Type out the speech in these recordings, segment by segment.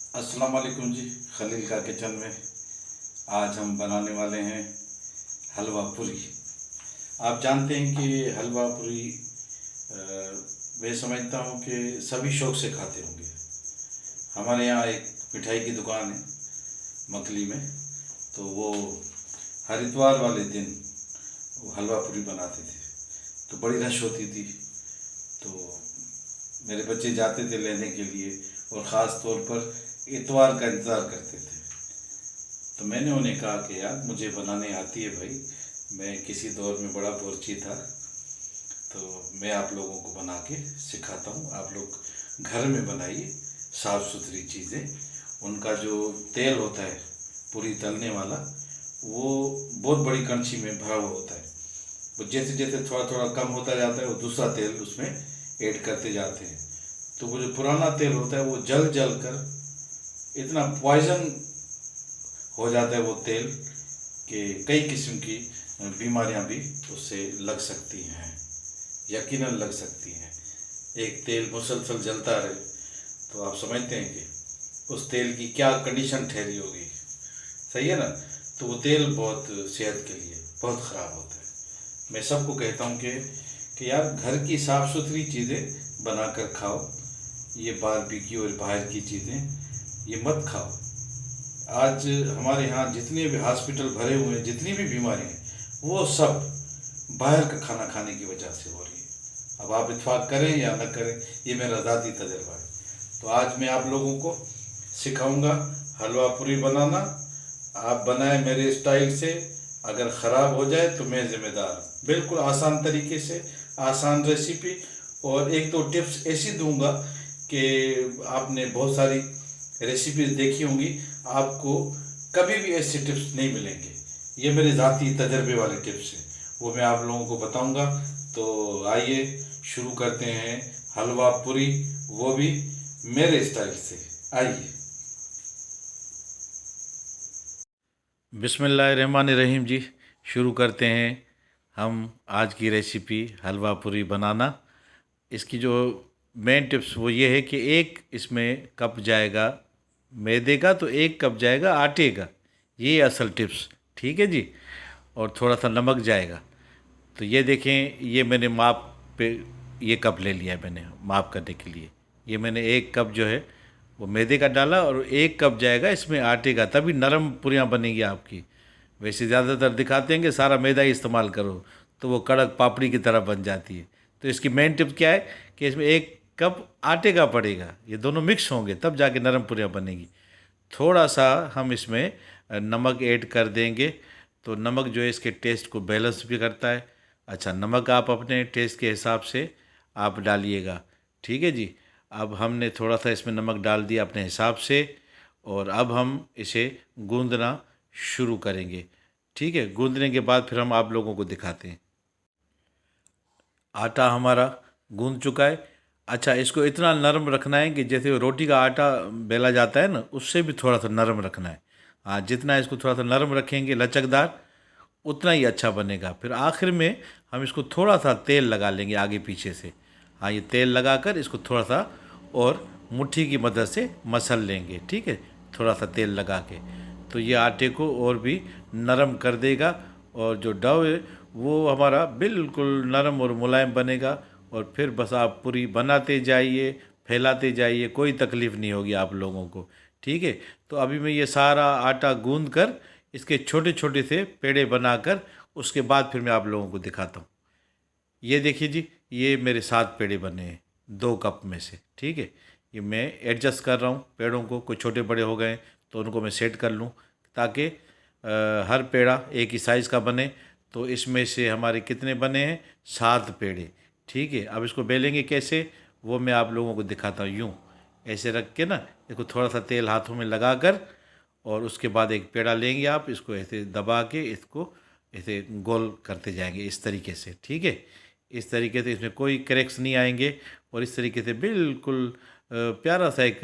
अस्सलाम वालेकुम जी। खलील का किचन में आज हम बनाने वाले हैं हलवा पूरी। आप जानते हैं कि हलवा पूरी अ, मैं समझता हूँ कि सभी शौक से खाते होंगे। हमारे यहाँ एक मिठाई की दुकान है मकली में, तो वो हर इतवार वाले दिन वो हलवा पूरी बनाते थे, तो बड़ी रश होती थी। तो मेरे बच्चे जाते थे लेने के लिए और ख़ास तौर पर इतवार का इंतज़ार करते थे। तो मैंने उन्हें कहा कि यार मुझे बनाने आती है भाई, मैं किसी दौर में बड़ा बावर्ची था, तो मैं आप लोगों को बना के सिखाता हूँ। आप लोग घर में बनाइए साफ़ सुथरी चीज़ें। उनका जो तेल होता है पूरी तलने वाला, वो बहुत बड़ी कड़छी में भरा हुआ होता है। वो जैसे जैसे थोड़ा थोड़ा कम होता जाता है वो दूसरा तेल उसमें ऐड करते जाते हैं। तो वो जो पुराना तेल होता है वो जल जल कर इतना पॉइजन हो जाता है वो तेल कि कई किस्म की बीमारियां भी उससे लग सकती हैं, यकीनन लग सकती हैं। एक तेल मुसलसल जलता रहे तो आप समझते हैं कि उस तेल की क्या कंडीशन ठहरी होगी। सही है ना। तो वो तेल बहुत सेहत के लिए बहुत ख़राब होता है। मैं सबको कहता हूँ कि यार घर की साफ़ सुथरी चीज़ें बना कर खाओ। ये बारबेक्यू और बाहर की चीज़ें ये मत खाओ। आज हमारे यहाँ जितने भी हॉस्पिटल भरे हुए हैं, जितनी भी बीमारियाँ हैं, वो सब बाहर का खाना खाने की वजह से हो रही है। अब आप इत्फाक करें या न करें, ये मेरा ज़ाती तजर्बा है। तो आज मैं आप लोगों को सिखाऊंगा हलवा पूरी बनाना। आप बनाएं मेरे स्टाइल से, अगर ख़राब हो जाए तो मैं ज़िम्मेदार हूँ। बिल्कुल आसान तरीके से, आसान रेसिपी, और एक दो टिप्स ऐसी दूंगा कि आपने बहुत सारी रेसिपीज देखी होंगी, आपको कभी भी ऐसे टिप्स नहीं मिलेंगे। ये मेरे ज़ाती तजर्बे वाले टिप्स हैं, वो मैं आप लोगों को बताऊंगा। तो आइए शुरू करते हैं हलवा पूरी, वो भी मेरे स्टाइल से। आइए। बिस्मिल्लाहिर्रहमानिर्रहीम जी। शुरू करते हैं हम आज की रेसिपी हलवा पूरी बनाना। इसकी जो मेन टिप्स वो ये है कि एक इसमें कप जाएगा मैदे का, तो एक कप जाएगा आटे का। ये असल टिप्स, ठीक है जी। और थोड़ा सा नमक जाएगा। तो ये देखें, ये मैंने माप पे ये कप ले लिया है मैंने माप करने के लिए। ये मैंने एक कप जो है वो मैदे का डाला और एक कप जाएगा इसमें आटे का, तभी नरम पूरियाँ बनेगी आपकी। वैसे ज़्यादातर दिखाते हैं कि सारा मैदा ही इस्तेमाल करो, तो वो कड़क पापड़ी की तरह बन जाती है। तो इसकी मेन टिप क्या है कि इसमें एक कप आटे का पड़ेगा, ये दोनों मिक्स होंगे तब जाके नरम पूरियाँ बनेगी। थोड़ा सा हम इसमें नमक ऐड कर देंगे, तो नमक जो है इसके टेस्ट को बैलेंस भी करता है। अच्छा, नमक आप अपने टेस्ट के हिसाब से आप डालिएगा, ठीक है जी। अब हमने थोड़ा सा इसमें नमक डाल दिया अपने हिसाब से, और अब हम इसे गूंदना शुरू करेंगे। ठीक है, गूंदने के बाद फिर हम आप लोगों को दिखाते हैं। आटा हमारा गूंद चुका है। अच्छा, इसको इतना नरम रखना है कि जैसे रोटी का आटा बेला जाता है ना, उससे भी थोड़ा सा नरम रखना है। हाँ, जितना इसको थोड़ा सा नरम रखेंगे लचकदार, उतना ही अच्छा बनेगा। फिर आखिर में हम इसको थोड़ा सा तेल लगा लेंगे आगे पीछे से। हाँ, ये तेल लगाकर इसको थोड़ा सा और मुट्ठी की मदद से मसल लेंगे, ठीक है, थोड़ा सा तेल लगा के। तो ये आटे को और भी नरम कर देगा, और जो डो है वो हमारा बिल्कुल नरम और मुलायम बनेगा। और फिर बस आप पूरी बनाते जाइए, फैलाते जाइए, कोई तकलीफ़ नहीं होगी आप लोगों को, ठीक है। तो अभी मैं ये सारा आटा गूंद कर इसके छोटे छोटे से पेड़े बनाकर उसके बाद फिर मैं आप लोगों को दिखाता हूँ। ये देखिए जी, ये मेरे 7 पेड़े बने हैं 2 कप में से, ठीक है। ये मैं एडजस्ट कर रहा हूँ पेड़ों को, कोई छोटे बड़े हो गए तो उनको मैं सेट कर लूँ, ताकि हर पेड़ा एक ही साइज़ का बने। तो इसमें से हमारे कितने बने हैं, 7 पेड़े, ठीक है। अब इसको बेलेंगे कैसे, वो मैं आप लोगों को दिखाता हूँ। यूँ ऐसे रख के ना, इसको थोड़ा सा तेल हाथों में लगा कर, और उसके बाद एक पेड़ा लेंगे आप, इसको ऐसे दबा के इसको ऐसे गोल करते जाएंगे इस तरीके से, ठीक है। इस तरीके से इसमें कोई क्रैक्स नहीं आएंगे, और इस तरीके से बिल्कुल प्यारा सा एक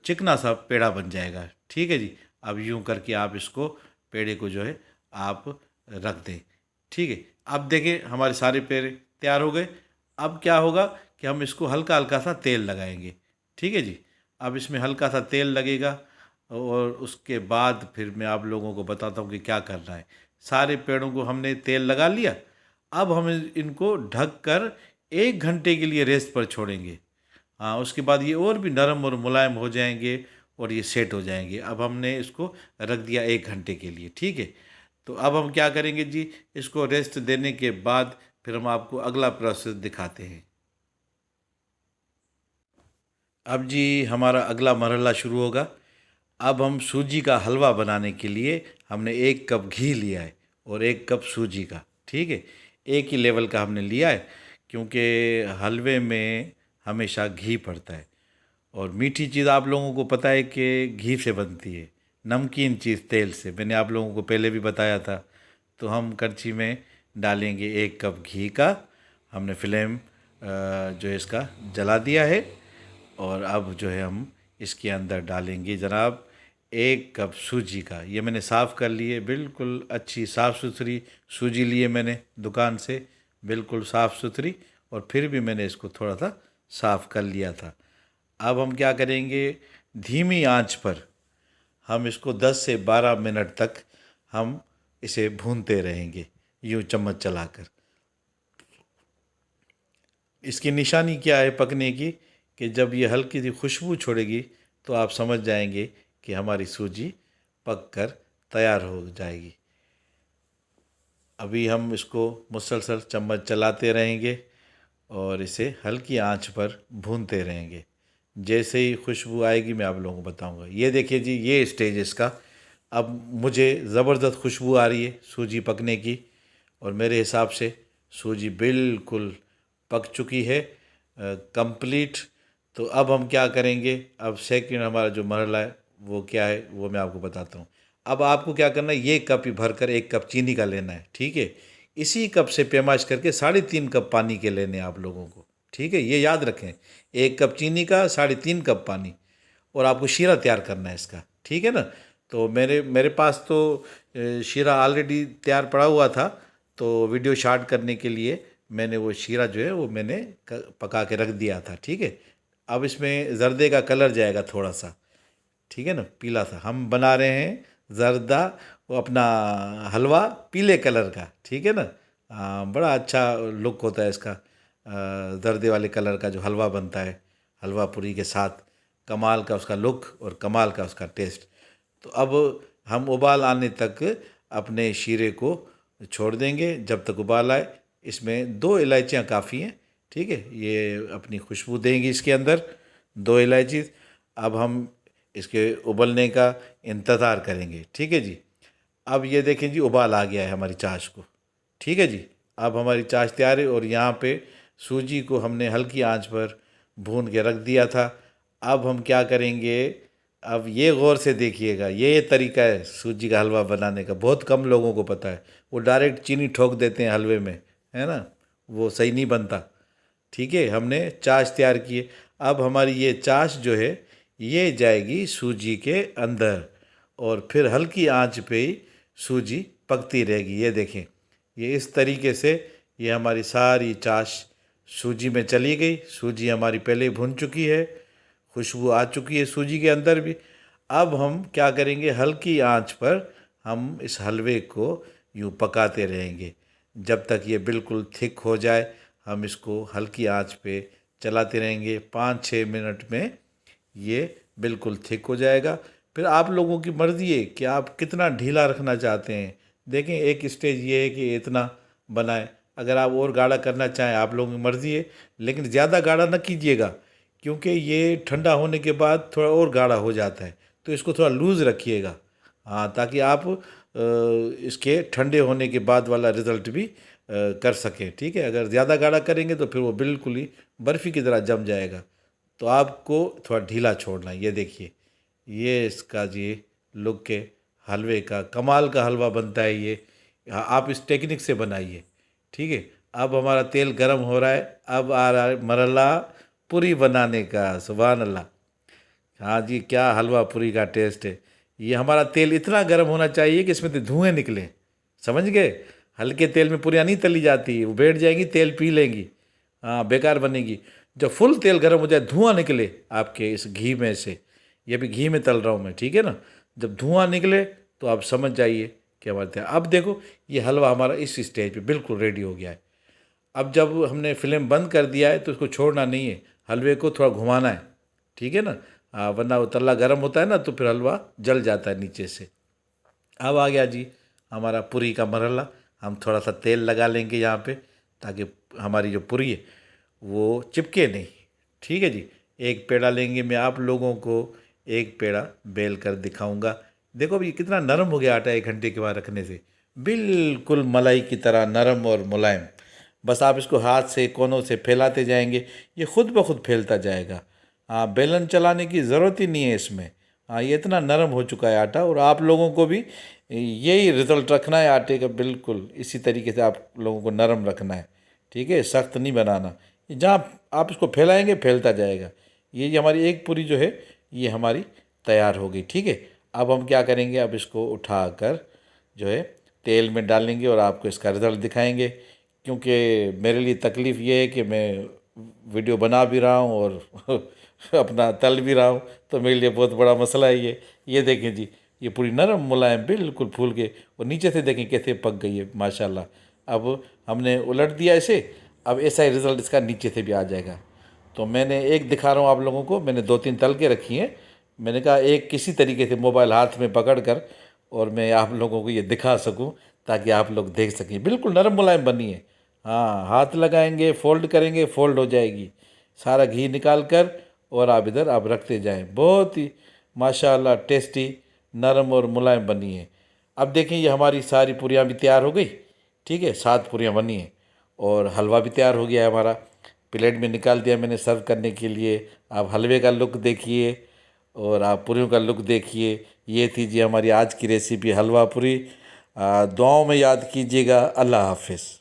चिकना सा पेड़ा बन जाएगा, ठीक है जी। अब यूं करके आप इसको पेड़े को जो है आप रख दें, ठीक है। अब देखें हमारे सारे पेड़े तैयार हो गए। अब क्या होगा कि हम इसको हल्का हल्का सा तेल लगाएंगे, ठीक है जी। अब इसमें हल्का सा तेल लगेगा और उसके बाद फिर मैं आप लोगों को बताता हूँ कि क्या करना है। सारे पेड़ों को हमने तेल लगा लिया। अब हम इनको ढक कर 1 घंटे के लिए रेस्ट पर छोड़ेंगे। हाँ, उसके बाद ये और भी नरम और मुलायम हो जाएंगे और ये सेट हो जाएंगे। अब हमने इसको रख दिया 1 घंटे के लिए, ठीक है। तो अब हम क्या करेंगे जी, इसको रेस्ट देने के बाद फिर हम आपको अगला प्रोसेस दिखाते हैं। अब जी हमारा अगला मरहला शुरू होगा। अब हम सूजी का हलवा बनाने के लिए हमने 1 कप घी लिया है और 1 कप सूजी का, ठीक है। एक ही लेवल का हमने लिया है क्योंकि हलवे में हमेशा घी पड़ता है। और मीठी चीज़ आप लोगों को पता है कि घी से बनती है, नमकीन चीज़ तेल से, मैंने आप लोगों को पहले भी बताया था। तो हम कड़छी में डालेंगे 1 कप घी का। हमने फ्लेम जो है इसका जला दिया है और अब जो है हम इसके अंदर डालेंगे जनाब 1 कप सूजी का। ये मैंने साफ़ कर लिए, बिल्कुल अच्छी साफ़ सुथरी सूजी ली है मैंने दुकान से, बिल्कुल साफ़ सुथरी। और फिर भी मैंने इसको थोड़ा सा साफ़ कर लिया था। अब हम क्या करेंगे, धीमी आंच पर हम इसको 10 से 12 मिनट तक हम इसे भूनते रहेंगे, यूँ चम्मच चलाकर। इसकी निशानी क्या है पकने की, कि जब ये हल्की सी खुशबू छोड़ेगी तो आप समझ जाएंगे कि हमारी सूजी पक कर तैयार हो जाएगी। अभी हम इसको मुसलसल चम्मच चलाते रहेंगे और इसे हल्की आंच पर भूनते रहेंगे। जैसे ही खुशबू आएगी मैं आप लोगों को बताऊंगा। ये देखिए जी, ये स्टेज इसका। अब मुझे ज़बरदस्त खुशबू आ रही है सूजी पकने की और मेरे हिसाब से सूजी बिल्कुल पक चुकी है कंप्लीट। तो अब हम क्या करेंगे, अब सेकंड हमारा जो मरहला है वो क्या है वो मैं आपको बताता हूँ। अब आपको क्या करना है, ये कप ही भरकर 1 कप चीनी का लेना है, ठीक है। इसी कप से पैमाश करके 3.5 कप पानी के लेने हैं आप लोगों को, ठीक है। ये याद रखें, 1 कप चीनी का 3.5 कप पानी। और आपको शीरा तैयार करना है इसका, ठीक है ना। तो मेरे मेरे पास तो शीरा ऑलरेडी तैयार पड़ा हुआ था, तो वीडियो शॉट करने के लिए मैंने वो शीरा जो है वो मैंने पका के रख दिया था, ठीक है। अब इसमें जर्दे का कलर जाएगा थोड़ा सा, ठीक है ना, पीला सा। हम बना रहे हैं जर्दा, वो अपना हलवा पीले कलर का, ठीक है ना। बड़ा अच्छा लुक होता है इसका, जर्दे वाले कलर का जो हलवा बनता है हलवा पूरी के साथ। कमाल का उसका लुक और कमाल का उसका टेस्ट। तो अब हम उबाल आने तक अपने शीरे को छोड़ देंगे जब तक उबाल आए। इसमें 2 इलायचियाँ काफ़ी हैं, ठीक है, ये अपनी खुशबू देंगी इसके अंदर 2 इलायची। अब हम इसके उबलने का इंतज़ार करेंगे, ठीक है जी। अब ये देखें जी, उबाल आ गया है हमारी चाश को, ठीक है जी। अब हमारी चाश तैयार है और यहाँ पे सूजी को हमने हल्की आंच पर भून के रख दिया था। अब हम क्या करेंगे, अब ये गौर से देखिएगा, ये तरीका है सूजी का हलवा बनाने का, बहुत कम लोगों को पता है। वो डायरेक्ट चीनी ठोक देते हैं हलवे में, है ना, वो सही नहीं बनता, ठीक है। हमने चाश तैयार की है। अब हमारी ये चाश जो है ये जाएगी सूजी के अंदर और फिर हल्की आंच पे ही सूजी पकती रहेगी। ये देखें, ये इस तरीके से ये हमारी सारी चाश सूजी में चली गई। सूजी हमारी पहले ही भुन चुकी है, खुशबू आ चुकी है सूजी के अंदर भी। अब हम क्या करेंगे, हल्की आंच पर हम इस हलवे को यूँ पकाते रहेंगे जब तक ये बिल्कुल थिक हो जाए। हम इसको हल्की आंच पे चलाते रहेंगे, 5-6 मिनट में ये बिल्कुल थिक हो जाएगा। फिर आप लोगों की मर्ज़ी है कि आप कितना ढीला रखना चाहते हैं। देखें, एक स्टेज ये है कि इतना बनाएं, अगर आप और गाढ़ा करना चाहें आप लोगों की मर्ज़ी है, लेकिन ज़्यादा गाढ़ा न कीजिएगा क्योंकि ये ठंडा होने के बाद थोड़ा और गाढ़ा हो जाता है। तो इसको थोड़ा लूज़ रखिएगा, हाँ, ताकि आप इसके ठंडे होने के बाद वाला रिज़ल्ट भी कर सकें, ठीक है। अगर ज़्यादा गाढ़ा करेंगे तो फिर वो बिल्कुल ही बर्फ़ी की तरह जम जाएगा। तो आपको थोड़ा ढीला छोड़ना है। ये देखिए, ये इसका जी लुक के हलवे का कमाल का हलवा बनता है ये। आप इस टेक्निक से बनाइए, ठीक है। अब हमारा तेल गरम हो रहा है, अब आ रहा है मरहला पूरी बनाने का। सुभान अल्लाह, हाँ जी, क्या हलवा पूरी का टेस्ट है। ये हमारा तेल इतना गर्म होना चाहिए कि इसमें से धुएँ निकलें, समझ गए। हल्के तेल में पूरियाँ नहीं तली जाती, वो बैठ जाएंगी, तेल पी लेंगी, हाँ, बेकार बनेगी। जब फुल तेल गर्म हो जाए, धुआं निकले आपके इस घी में से, ये भी घी में तल रहा हूँ मैं, ठीक है ना। जब धुआं निकले तो आप समझ जाइए कि हमारे तैयार। अब देखो ये हलवा हमारा इस स्टेज पे बिल्कुल रेडी हो गया है। अब जब हमने फ्लेम बंद कर दिया है तो इसको छोड़ना नहीं है, हलवे को थोड़ा घुमाना है, ठीक है ना। वरना वो तल्ला गर्म होता है ना तो फिर हलवा जल जाता है नीचे से। अब आ गया जी हमारा पूरी का मरहला। हम थोड़ा सा तेल लगा लेंगे यहाँ पे, ताकि हमारी जो पूरी है वो चिपके नहीं, ठीक है जी। एक पेड़ा लेंगे, मैं आप लोगों को एक पेड़ा बेल कर दिखाऊंगा। देखो अभी कितना नरम हो गया आटा 1 घंटे के बाद रखने से, बिल्कुल मलाई की तरह नरम और मुलायम। बस आप इसको हाथ से कोनों से फैलाते जाएंगे, ये खुद ब खुद फैलता जाएगा। हाँ, बेलन चलाने की ज़रूरत ही नहीं है इसमें। हाँ, ये इतना नरम हो चुका है आटा। और आप लोगों को भी यही रिजल्ट रखना है आटे का, बिल्कुल इसी तरीके से आप लोगों को नरम रखना है, ठीक है, सख्त नहीं बनाना। जहाँ आप इसको फैलाएंगे फैलता जाएगा। ये हमारी एक पूरी जो है ये हमारी तैयार हो गई, ठीक है। अब हम क्या करेंगे, अब इसको उठाकर जो है तेल में डालेंगे और आपको इसका रिज़ल्ट दिखाएंगे। क्योंकि मेरे लिए तकलीफ़ ये है कि मैं वीडियो बना भी रहा हूँ और अपना तल भी रहा हूँ, तो मेरे लिए बहुत बड़ा मसला है ये देखें जी, ये पूरी नरम मुलायम बिल्कुल फूल के, और नीचे से देखें कैसे पक गई है माशाल्लाह। अब हमने उलट दिया इसे, अब ऐसा ही रिज़ल्ट इसका नीचे से भी आ जाएगा। तो मैंने एक दिखा रहा हूँ आप लोगों को, मैंने 2-3 तल के रखी हैं। मैंने कहा एक किसी तरीके से मोबाइल हाथ में पकड़ कर और मैं आप लोगों को ये दिखा सकूं, ताकि आप लोग देख सकें। बिल्कुल नरम मुलायम बनी है। हाँ, हाथ लगाएंगे, फोल्ड करेंगे, फोल्ड हो जाएगी। सारा घी निकाल कर और आप इधर आप रखते जाएं। बहुत ही माशाल्लाह टेस्टी नरम और मुलायम बनी है। अब देखें ये हमारी सारी पूरियाँ भी तैयार हो गई, ठीक है, 7 पूरियाँ बनी हैं और हलवा भी तैयार हो गया है हमारा। प्लेट में निकाल दिया मैंने सर्व करने के लिए। आप हलवे का लुक देखिए और आप पूरियों का लुक देखिए। ये थी जी हमारी आज की रेसिपी हलवा पूरी। दुआओं में याद कीजिएगा। अल्लाह हाफिज़।